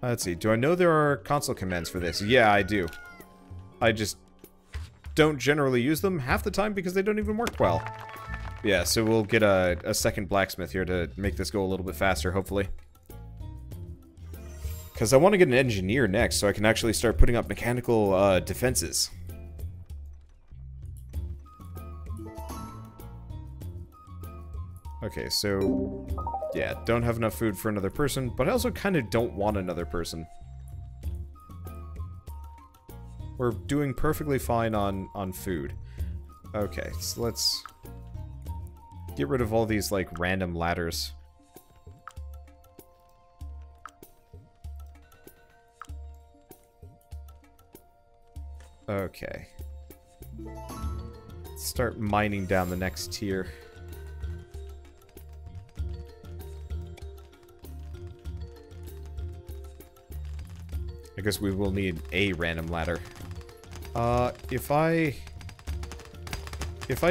Let's see. Do I know there are console commands for this? Yeah, I do. I just don't generally use them half the time because they don't even work well. Yeah, so we'll get a second blacksmith here to make this go a little bit faster, hopefully. Because I want to get an engineer next so I can actually start putting up mechanical defenses. Okay, so... yeah, don't have enough food for another person, but I also kind of don't want another person. We're doing perfectly fine on food. Okay, so let's get rid of all these, like, random ladders. Okay. Let's start mining down the next tier. I guess we will need a random ladder. If I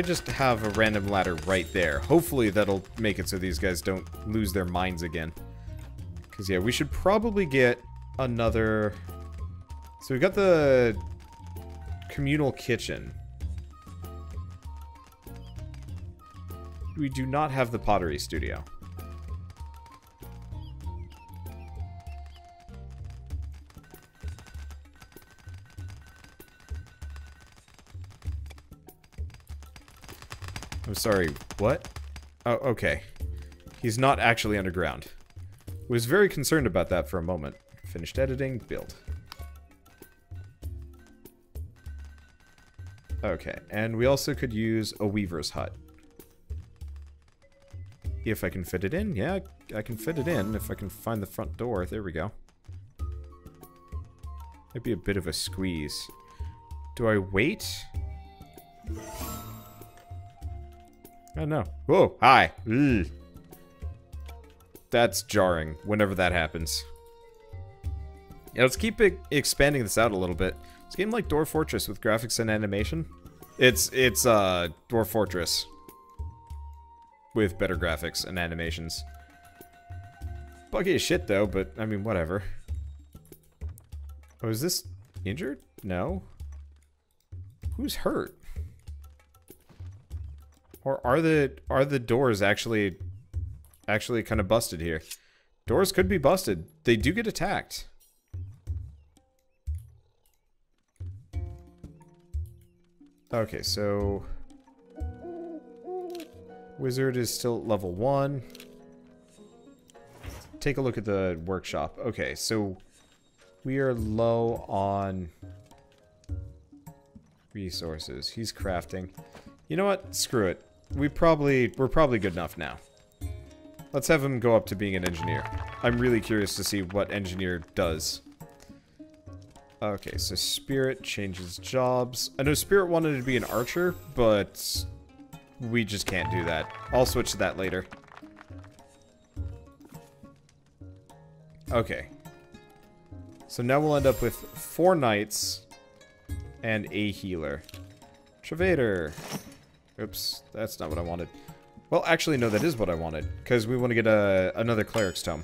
just have a random ladder right there, hopefully that'll make it so these guys don't lose their minds again. Because, yeah, we should probably get another... So we got the communal kitchen. We do not have the pottery studio. I'm sorry, what? Oh, okay. He's not actually underground. Was very concerned about that for a moment. Finished editing, build. Okay, and we also could use a weaver's hut. If I can fit it in. Yeah, I can fit it in if I can find the front door. There we go. Might be a bit of a squeeze. Do I wait? Oh no. Whoa, hi. Ugh. That's jarring whenever that happens. Yeah, let's keep expanding this out a little bit. It's a game like Dwarf Fortress with graphics and animation. It's Dwarf Fortress with better graphics and animations. Buggy as shit though, but I mean whatever. Oh, is this injured? No. Who's hurt? Or are the doors actually kind of busted here? Doors could be busted. They do get attacked. Okay, so Wizard is still at level 1. Take a look at the workshop. Okay, so we are low on resources. He's crafting. You know what? Screw it. We're probably good enough now. Let's have him go up to being an engineer. I'm really curious to see what engineer does. Okay, so Spirit changes jobs. I know Spirit wanted to be an archer, but we just can't do that. I'll switch to that later. Okay. So now we'll end up with 4 knights and a healer. Travator. Oops, that's not what I wanted. Well, actually, no, that is what I wanted. Because we want to get another cleric's tome.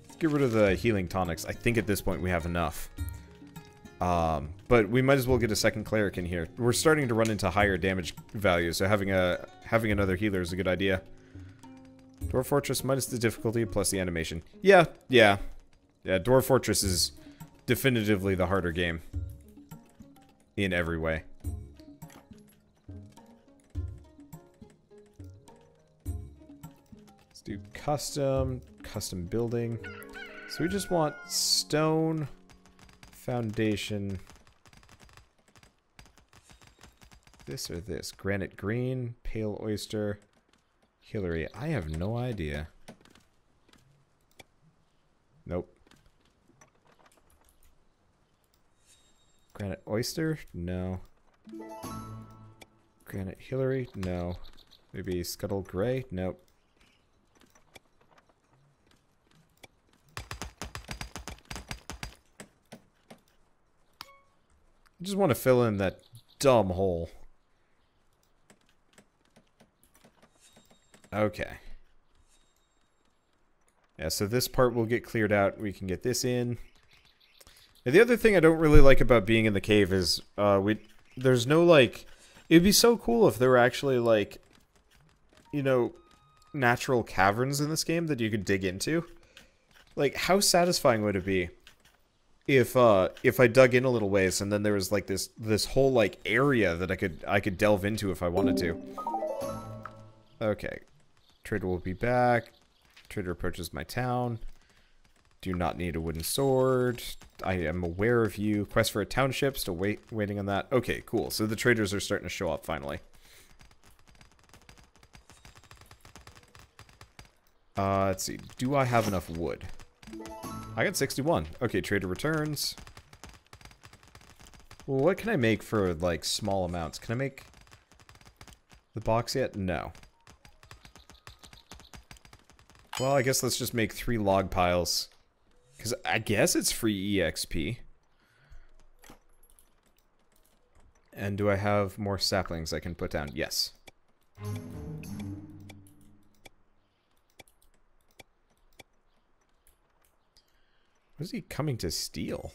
Let's get rid of the healing tonics. I think at this point we have enough. But we might as well get a second cleric in here. We're starting to run into higher damage values, so having another healer is a good idea. Dwarf Fortress minus the difficulty plus the animation. Yeah, Dwarf Fortress is definitively the harder game. In every way. Let's do custom building. So we just want stone, foundation. This or this? Granite green, pale oyster, Hillary. I have no idea. Nope. Granite oyster? No. Granite Hillary? No. Maybe scuttle gray? Nope. I just want to fill in that dumb hole. Okay. Yeah, so this part will get cleared out. We can get this in. And the other thing I don't really like about being in the cave is, there's no, like... It'd be so cool if there were actually, like, you know, natural caverns in this game that you could dig into. Like, how satisfying would it be if I dug in a little ways and then there was, like, this whole, like, area that I could delve into if I wanted to. Okay. Trader will be back. Trader approaches my town. Do not need a wooden sword. I am aware of you. Quest for a township. Still waiting on that. Okay, cool. So the traders are starting to show up finally. Let's see. Do I have enough wood? I got 61. Okay, trader returns. Well, what can I make for, like, small amounts? Can I make the box yet? No. Well, I guess let's just make 3 log piles. Because I guess it's free EXP. And do I have more saplings I can put down? Yes. What is he coming to steal?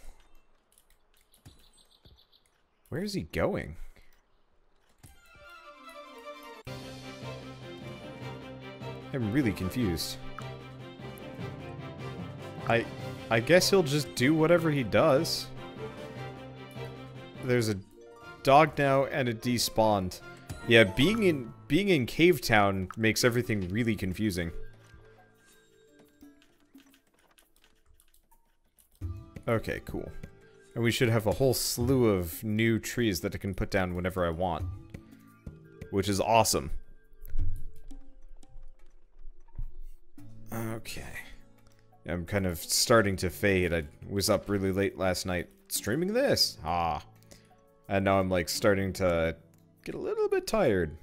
Where is he going? I'm really confused. I guess he'll just do whatever he does. There's a dog now and it despawned. Yeah, being in Cave Town makes everything really confusing. Okay, cool. And we should have a whole slew of new trees that I can put down whenever I want. Which is awesome. Okay. I'm kind of starting to fade. I was up really late last night streaming this. And now I'm like starting to get a little bit tired.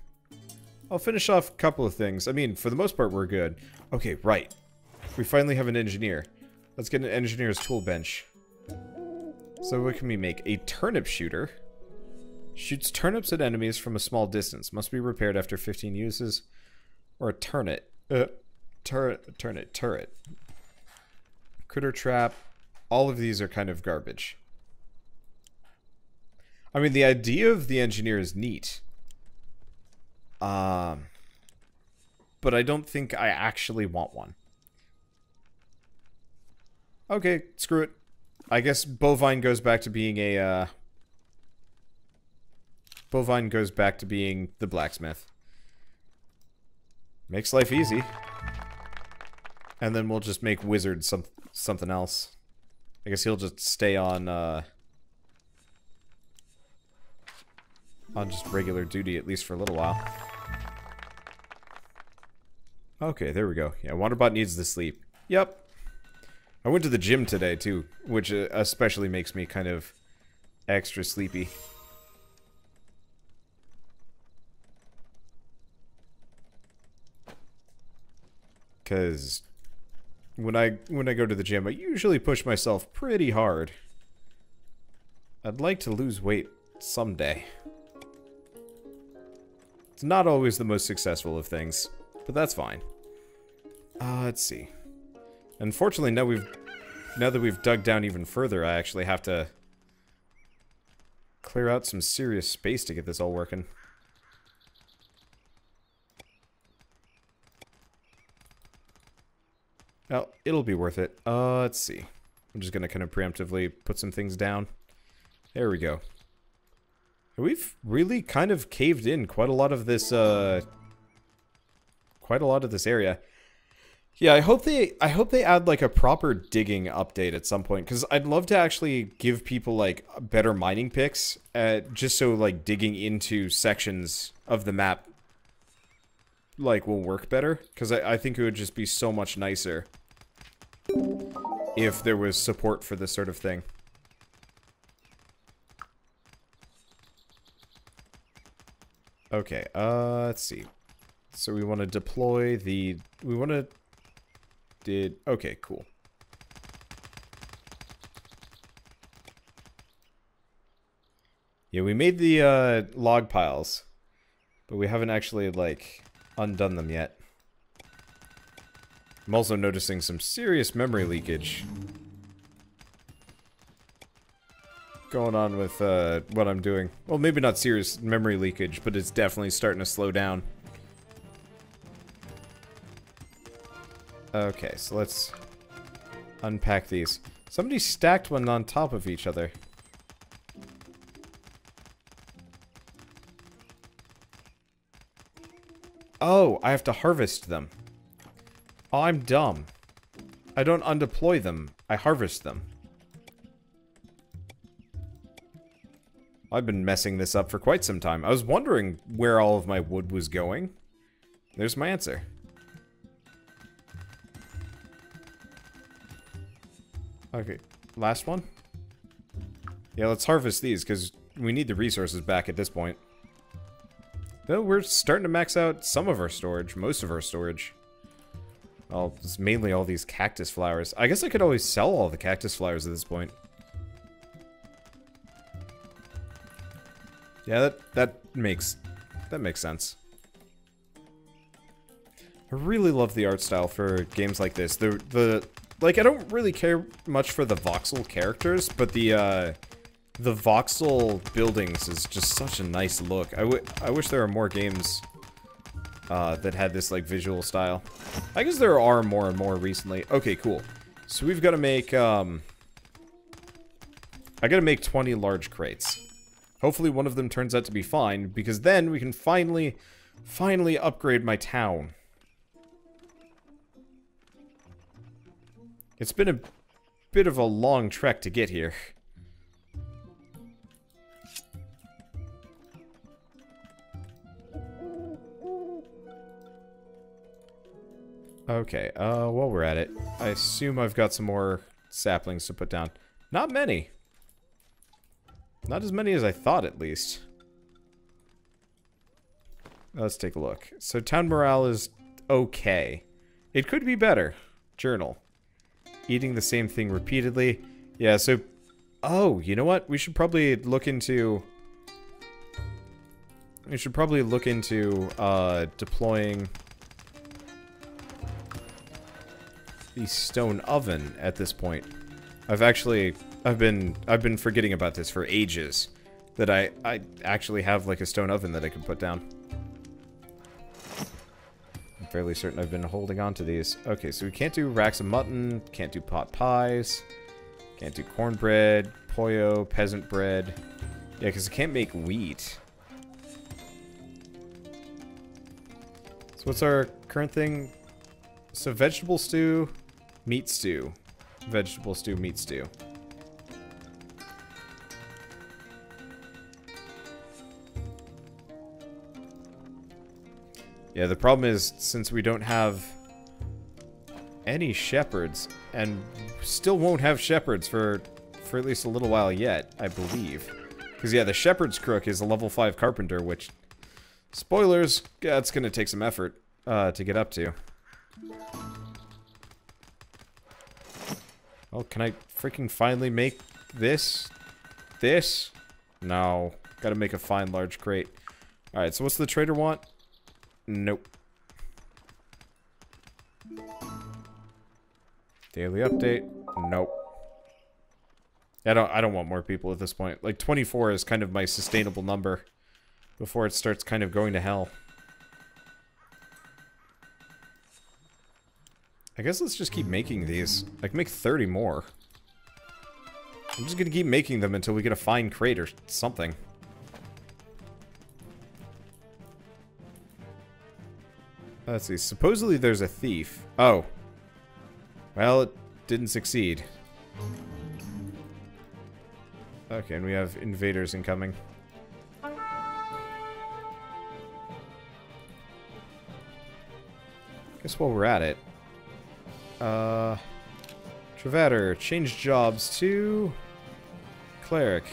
I'll finish off a couple of things. I mean, for the most part, we're good. Okay, right. We finally have an engineer. Let's get an engineer's tool bench. So what can we make? A turnip shooter. Shoots turnips at enemies from a small distance. Must be repaired after 15 uses. Or a turret. Turret. Critter trap. All of these are kind of garbage. I mean, the idea of the engineer is neat. But I don't think I actually want one. Okay, screw it. I guess bovine goes back to being a, bovine goes back to being the blacksmith. Makes life easy. And then we'll just make wizard something else. I guess he'll just stay on just regular duty, at least for a little while. Okay, there we go. Yeah, Wanderbot needs to sleep. Yep. I went to the gym today, too, which especially makes me kind of extra sleepy. Because when I go to the gym, I usually push myself pretty hard. I'd like to lose weight someday. It's not always the most successful of things, but that's fine. Let's see. Unfortunately, now that we've dug down even further, I actually have to clear out some serious space to get this all working. Well, it'll be worth it. Let's see. I'm just gonna kind of preemptively put some things down. There we go. We've really kind of caved in quite a lot of this, area. Yeah, I hope they add like a proper digging update at some point, because I'd love to actually give people like better mining picks, just so like digging into sections of the map like will work better, because I think it would just be so much nicer if there was support for this sort of thing. Okay, let's see. So we want to deploy the... Okay, cool. Yeah, we made the log piles, but we haven't actually, like, undone them yet. I'm also noticing some serious memory leakage going on with what I'm doing. Well, maybe not serious memory leakage, but it's definitely starting to slow down. Okay, so let's unpack these. Somebody stacked one on top of each other. Oh, I have to harvest them. Oh, I'm dumb. I don't undeploy them. I harvest them. I've been messing this up for quite some time. I was wondering where all of my wood was going. There's my answer. Okay, last one? Yeah, let's harvest these, because we need the resources back at this point. Though we're starting to max out some of our storage, most of our storage. Well, it's mainly all these cactus flowers. I guess I could always sell all the cactus flowers at this point. Yeah, that makes sense. I really love the art style for games like this. Like, I don't really care much for the voxel characters, but the voxel buildings is just such a nice look. I wish there were more games that had this, like, visual style. I guess there are more and more recently. Okay, cool. So we've got to make, I gotta make 20 large crates. Hopefully one of them turns out to be fine, because then we can finally upgrade my town. It's been a bit of a long trek to get here. Okay, while we're at it, I assume I've got some more saplings to put down. Not many. Not as many as I thought, at least. Let's take a look. So town morale is okay. It could be better. Journal. Eating the same thing repeatedly. Yeah, so... Oh, you know what? We should probably look into... deploying... the stone oven at this point. I've been forgetting about this for ages. That I actually have like a stone oven that I can put down. I'm fairly certain I've been holding on to these. Okay, so we can't do racks of mutton, can't do pot pies, can't do cornbread, pollo, peasant bread. Yeah, because I can't make wheat. So what's our current thing? So vegetable stew, meat stew. Vegetable stew, meat stew. Yeah, the problem is, since we don't have any shepherds, and still won't have shepherds for at least a little while yet, I believe. Because, yeah, the shepherd's crook is a level 5 carpenter, which, spoilers, that's going to take some effort to get up to. Well, can I freaking finally make this? This? No. Gotta make a fine large crate. Alright, so what's the trader want? Nope. Daily update? Nope. I don't want more people at this point. Like, 24 is kind of my sustainable number before it starts kind of going to hell. I guess let's just keep making these. I can make 30 more. I'm just gonna keep making them until we get a fine crate or something. Let's see. Supposedly there's a thief. Oh. Well, it didn't succeed. Okay, and we have invaders incoming. Guess while we're at it. Travatter, change jobs to... Cleric.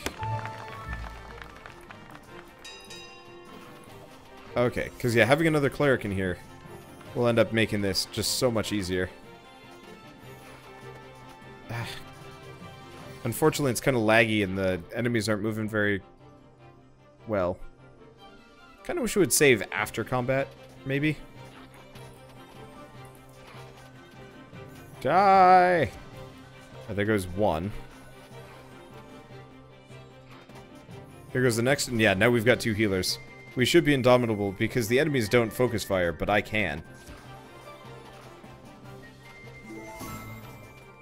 Okay, because yeah, having another cleric in here will end up making this just so much easier. Unfortunately, it's kind of laggy and the enemies aren't moving very well. Kind of wish we would save after combat, maybe. Die! Oh, there goes one. Here goes the next, and yeah, now we've got 2 healers. We should be indomitable because the enemies don't focus fire, but I can.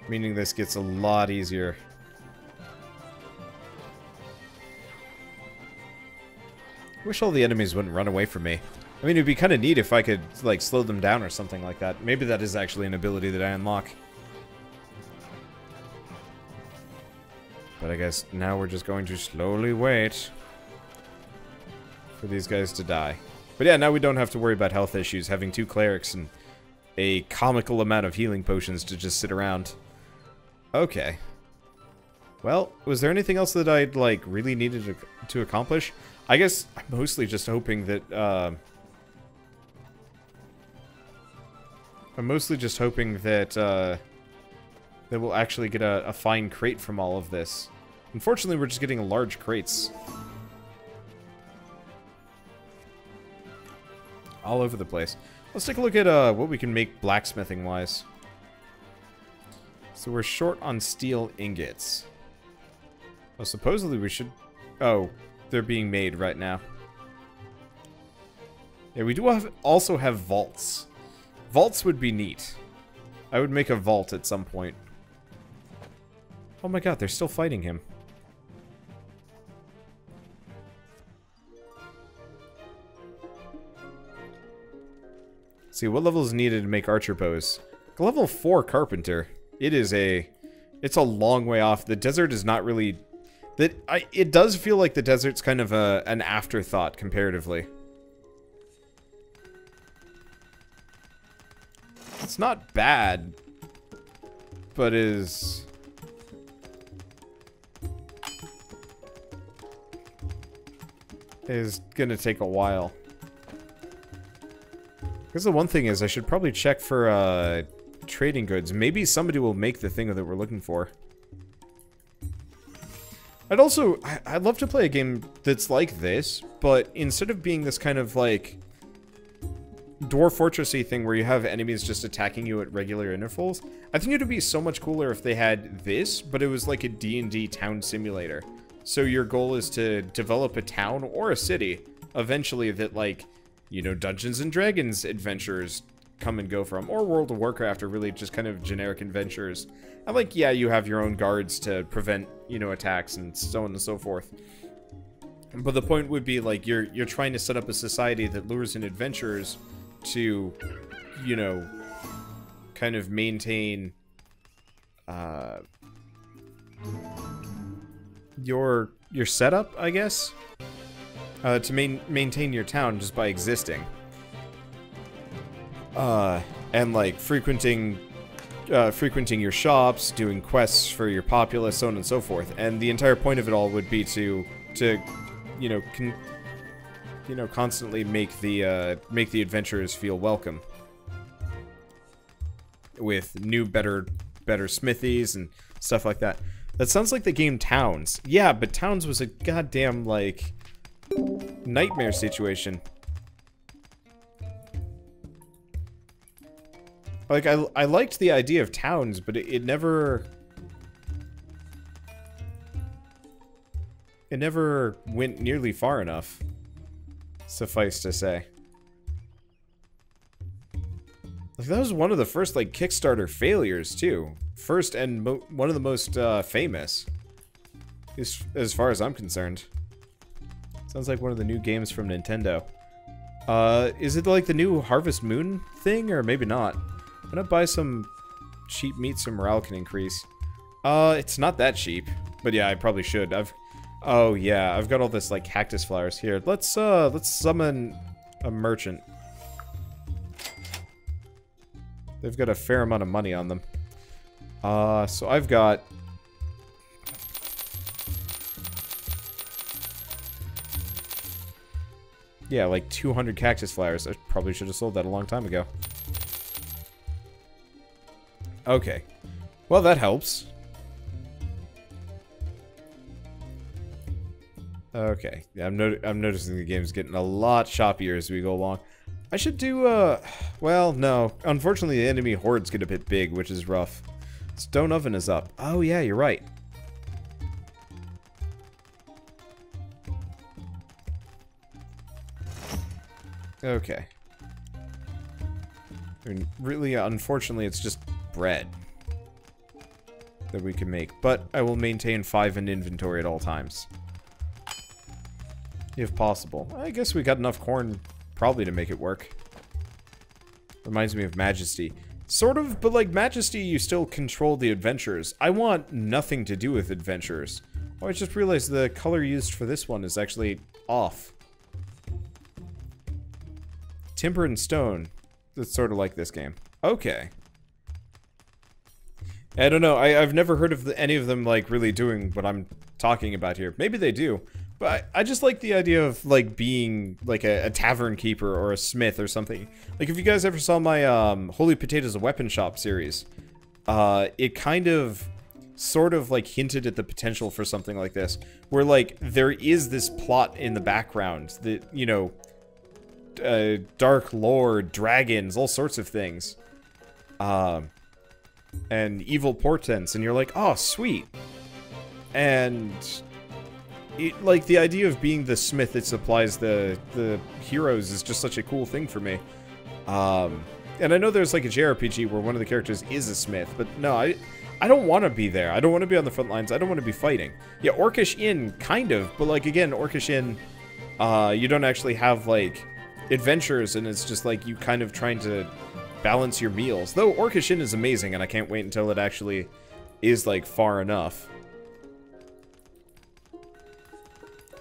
Meaning this gets a lot easier. Wish all the enemies wouldn't run away from me. I mean, it'd be kind of neat if I could, like, slow them down or something like that. Maybe that is actually an ability that I unlock. But I guess now we're just going to slowly wait for these guys to die. But yeah, now we don't have to worry about health issues, having 2 clerics and a comical amount of healing potions to just sit around. Okay. Well, was there anything else that I'd, like, really needed to accomplish? I guess I'm mostly just hoping that, that we'll actually get a fine crate from all of this. Unfortunately, we're just getting large crates. All over the place. Let's take a look at what we can make blacksmithing-wise. So we're short on steel ingots. Well, supposedly we should... Oh, they're being made right now. Yeah, we do also have vaults. Vaults would be neat. I would make a vault at some point. Oh my god, they're still fighting him. Let's see, what level is needed to make archer bows? Level 4 carpenter. It's a long way off. The desert is not really... It does feel like the desert's kind of an afterthought comparatively. It's not bad, but is gonna take a while. Because the one thing is, I should probably check for trading goods. Maybe somebody will make the thing that we're looking for. I'd love to play a game that's like this, but instead of being this kind of like Dwarf Fortressy thing where you have enemies just attacking you at regular intervals, I think it would be so much cooler if they had this, but it was like a D&D town simulator. So your goal is to develop a town or a city eventually that, like, you know, Dungeons and Dragons adventurers come and go from, or World of Warcraft are really just kind of generic adventures. And like, yeah, you have your own guards to prevent, you know, attacks and so on and so forth. But the point would be, like, you're trying to set up a society that lures in adventurers to, you know, kind of maintain your setup, I guess, to maintain your town just by existing, and like frequenting your shops, doing quests for your populace, so on and so forth. And the entire point of it all would be to constantly make the adventurers feel welcome with new, better smithies and stuff like that. That sounds like the game Towns. Yeah, but Towns was a goddamn, like, nightmare situation. Like, I liked the idea of Towns, but it never went nearly far enough, suffice to say. Like, that was one of the first, like, Kickstarter failures, too. First and one of the most famous, as far as I'm concerned. Sounds like one of the new games from Nintendo. Is it like the new Harvest Moon thing, or maybe not? I'm gonna buy some cheap meat so morale can increase. It's not that cheap, but yeah, I probably should. Oh yeah, I've got all this like cactus flowers here. Let's summon a merchant. They've got a fair amount of money on them. So I've got... yeah, like 200 cactus flowers. I probably should have sold that a long time ago. Okay. Well, that helps. Okay. Yeah, I'm noticing the game's getting a lot choppier as we go along. I should do, well, no. Unfortunately, the enemy hordes get a bit big, which is rough. Stone oven is up. Oh, yeah, you're right. Okay. I mean, really, unfortunately, it's just bread that we can make. But I will maintain 5 in inventory at all times. If possible. I guess we got enough corn probably to make it work. Reminds me of Majesty. Sort of, but like Majesty, you still control the adventurers. I want nothing to do with adventurers. Oh, I just realized the color used for this one is actually off. Timber and stone. That's sort of like this game. Okay. I don't know. I've never heard of any of them like really doing what I'm talking about here. Maybe they do. But I just like the idea of, like, being, like, a tavern keeper or a smith or something. Like, if you guys ever saw my, Holy Potatoes, a Weapon Shop series, it kind of, sort of, like, hinted at the potential for something like this. Where, like, there is this plot in the background that, you know, dark lore, dragons, all sorts of things. And evil portents, and you're like, oh, sweet. And... like, the idea of being the smith that supplies the heroes is just such a cool thing for me. And I know there's, like, a JRPG where one of the characters is a smith, but no, I don't want to be there. I don't want to be on the front lines. I don't want to be fighting. Yeah, Orcish Inn, kind of, but, like, again, Orcish Inn, you don't actually have, like, adventures, and it's just, like, you kind of trying to balance your meals. Though, Orcish Inn is amazing, and I can't wait until it actually is, like, far enough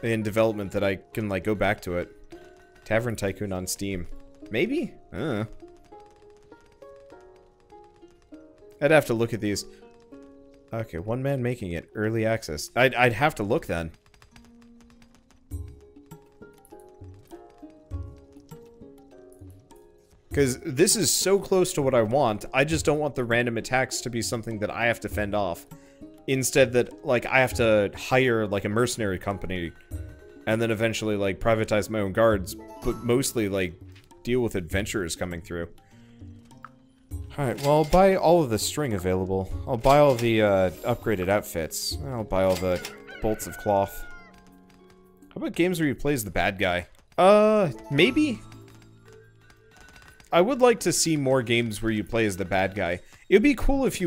in development that I can, like, go back to it. Tavern Tycoon on Steam. Maybe? I'd have to look at these. Okay, one man making it. Early access. I'd have to look then. Because this is so close to what I want, I just don't want the random attacks to be something that I have to fend off. Instead that, like, I have to hire, like, a mercenary company and then eventually, like, privatize my own guards, but mostly, like, deal with adventurers coming through. Alright, well, I'll buy all of the string available. I'll buy all the, upgraded outfits. I'll buy all the bolts of cloth. How about games where you play as the bad guy? Maybe? I would like to see more games where you play as the bad guy. It'd be cool if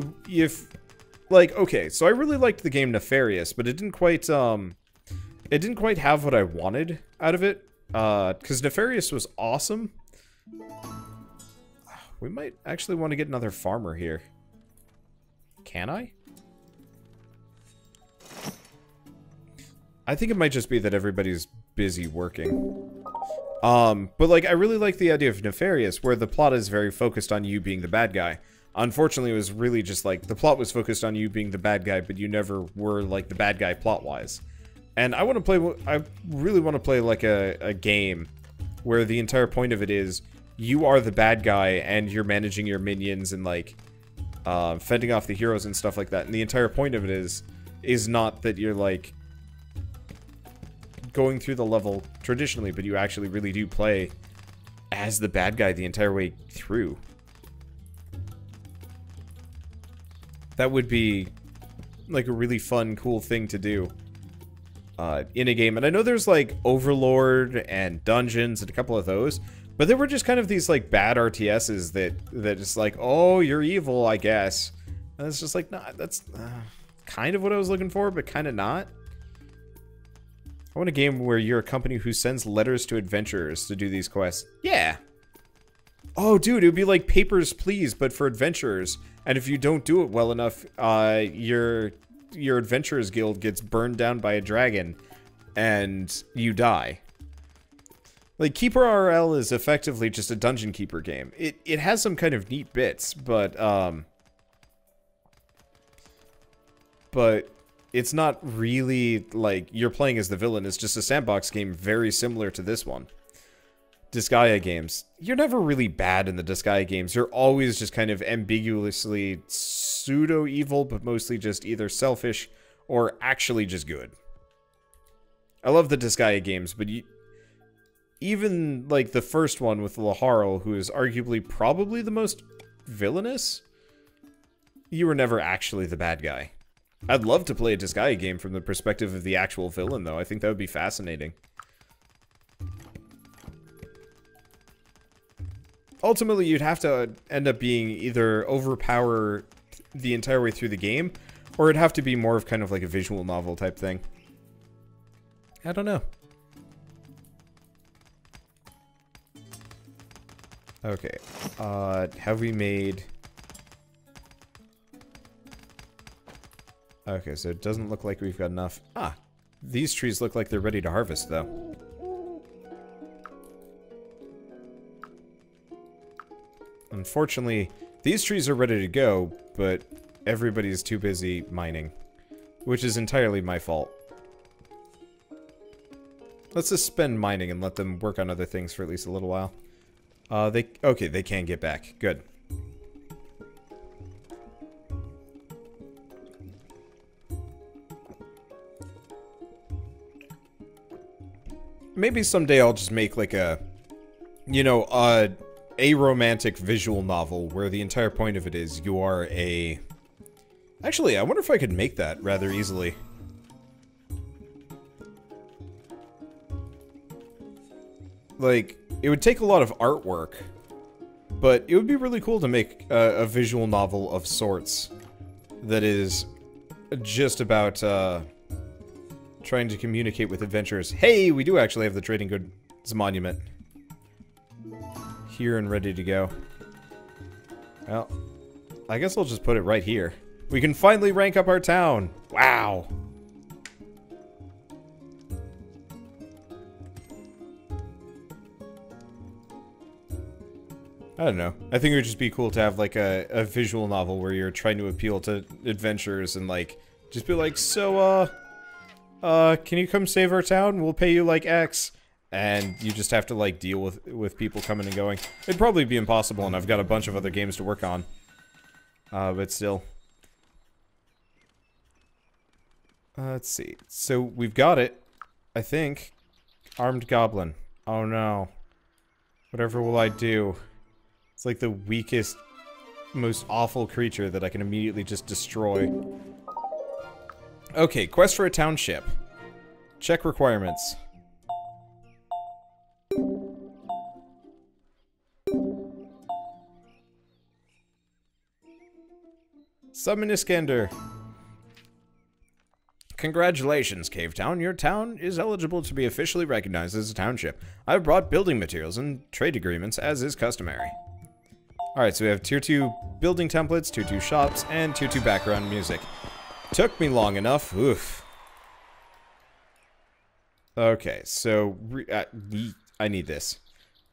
like, okay, so I really liked the game Nefarious, but it didn't quite have what I wanted out of it. Because Nefarious was awesome. We might actually want to get another farmer here. Can I? I think it might just be that everybody's busy working. But like, I really like the idea of Nefarious, where the plot is very focused on you being the bad guy. Unfortunately, it was really just like, the plot was focused on you being the bad guy, but you never were like the bad guy plot-wise. And I really want to play like a game where the entire point of it is, you are the bad guy and you're managing your minions and like, fending off the heroes and stuff like that. And the entire point of it is not that you're like, going through the level traditionally, but you actually really do play as the bad guy the entire way through. That would be like a really fun, cool thing to do in a game. And I know there's like Overlord and Dungeons and a couple of those, but they were just kind of these like bad RTSs that just like, oh, you're evil, I guess. And it's just like, nah, that's kind of what I was looking for, but kind of not. I want a game where you're a company who sends letters to adventurers to do these quests. Yeah. Oh, dude, it would be like Papers, Please, but for adventurers. And if you don't do it well enough, your adventurers guild gets burned down by a dragon, and you die. Like, Keeper RL is effectively just a dungeon keeper game. It has some kind of neat bits, but it's not really, like, you're playing as the villain. It's just a sandbox game very similar to this one. Disgaea games. You're never really bad in the Disgaea games. You're always just kind of ambiguously pseudo-evil, but mostly just either selfish or actually just good. I love the Disgaea games, but even, like, the first one with Laharl, who is arguably probably the most villainous, you were never actually the bad guy. I'd love to play a Disgaea game from the perspective of the actual villain, though. I think that would be fascinating. Ultimately, you'd have to end up being either overpower the entire way through the game, or it'd have to be more of kind of like a visual novel type thing. I don't know. Okay. Have we made... Okay, so it doesn't look like we've got enough. Ah, these trees look like they're ready to harvest, though. Unfortunately, these trees are ready to go, but everybody's too busy mining, which is entirely my fault. Let's just spend mining and let them work on other things for at least a little while. Okay, they can get back. Good. Maybe someday I'll just make like a, you know, a romantic visual novel where the entire point of it is you are a... Actually, I wonder if I could make that rather easily. Like, it would take a lot of artwork, but it would be really cool to make a visual novel of sorts that is just about trying to communicate with adventurers. Hey, we do actually have the Trading Goods Monument here and ready to go. Well, I guess I'll just put it right here. We can finally rank up our town. Wow. I don't know. I think it would just be cool to have like a visual novel where you're trying to appeal to adventurers and like just be like, so can you come save our town? We'll pay you like X. And you just have to like deal with people coming and going. It'd probably be impossible, and I've got a bunch of other games to work on. But still. Let's see. So we've got it, I think. Armed goblin. Oh no. Whatever will I do? It's like the weakest, most awful creature that I can immediately just destroy. Okay, quest for a township. Check requirements. Summon Iskander. Congratulations, Cave Town. Your town is eligible to be officially recognized as a township. I've brought building materials and trade agreements, as is customary. Alright, so we have Tier 2 building templates, Tier 2 shops, and Tier 2 background music. Took me long enough. Oof. Okay, so... I need this.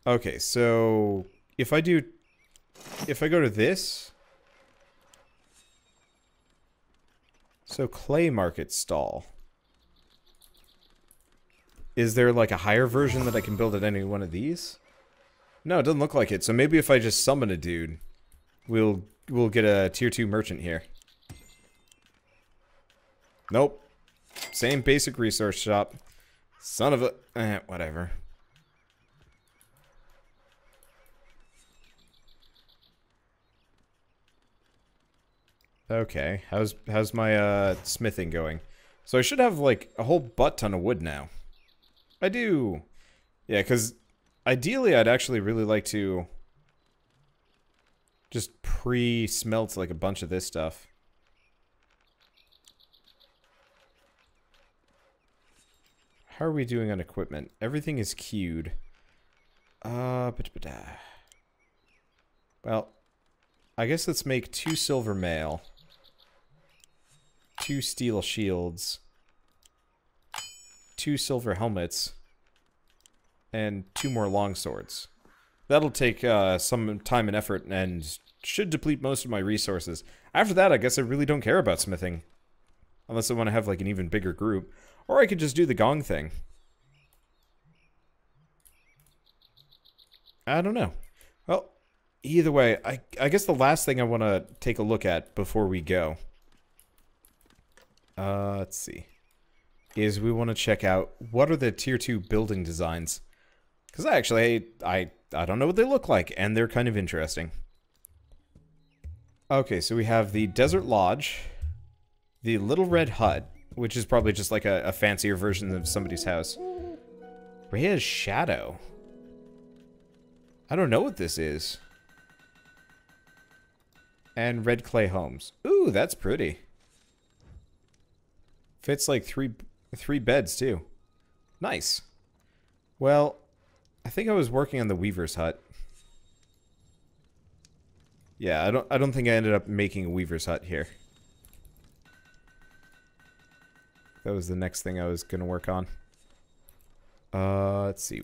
Okay, so... If I go to this... So, clay market stall. Is there like a higher version that I can build at any one of these? No, it doesn't look like it. So maybe if I just summon a dude, we'll get a Tier 2 merchant here. Nope. Same basic resource shop. Son of a... whatever. Okay, how's my smithing going? So I should have like a whole butt ton of wood now. I do. Yeah, because ideally I'd actually really like to just pre-smelt like a bunch of this stuff. How are we doing on equipment? Everything is queued. Well, I guess let's make 2 silver mail. 2 steel shields, 2 silver helmets, and 2 more longswords. That'll take some time and effort and should deplete most of my resources. After that, I guess I really don't care about smithing. Unless I want to have like an even bigger group. Or I could just do the gong thing. I don't know. Well, either way, I guess the last thing I want to take a look at before we go... let's see. Is we want to check out what are the Tier 2 building designs. Because I don't know what they look like, and they're kind of interesting. Okay, so we have the Desert Lodge, the Little Red Hut, which is probably just like a fancier version of somebody's house. Rhea's Shadow. I don't know what this is. And Red Clay Homes. Ooh, that's pretty. Fits like three beds too. Nice. Well, I think I was working on the Weaver's Hut. Yeah, I don't think I ended up making a Weaver's Hut here. That was the next thing I was gonna work on. Let's see.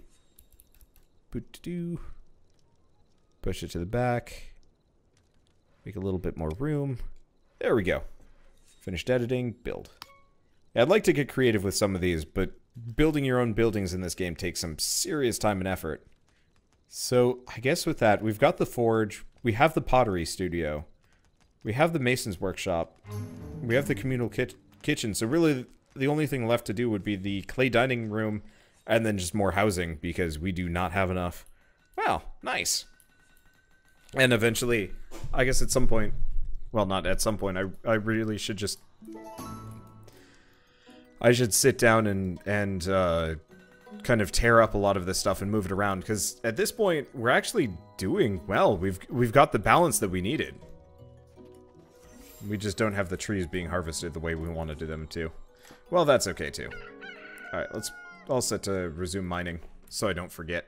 Boot-to-do. Push it to the back. Make a little bit more room. There we go. Finished editing, build. Yeah, I'd like to get creative with some of these, but building your own buildings in this game takes some serious time and effort. So, I guess with that, we've got the forge, we have the pottery studio, we have the mason's workshop, we have the communal kitchen, so really the only thing left to do would be the clay dining room, and then just more housing, because we do not have enough. Wow, nice. And eventually, I guess at some point, well, not at some point, I really should just... I should sit down and kind of tear up a lot of this stuff and move it around, because at this point, we're actually doing well. We've got the balance that we needed. We just don't have the trees being harvested the way we wanted them to. Well, that's okay, too. Alright, let's all set to resume mining, so I don't forget.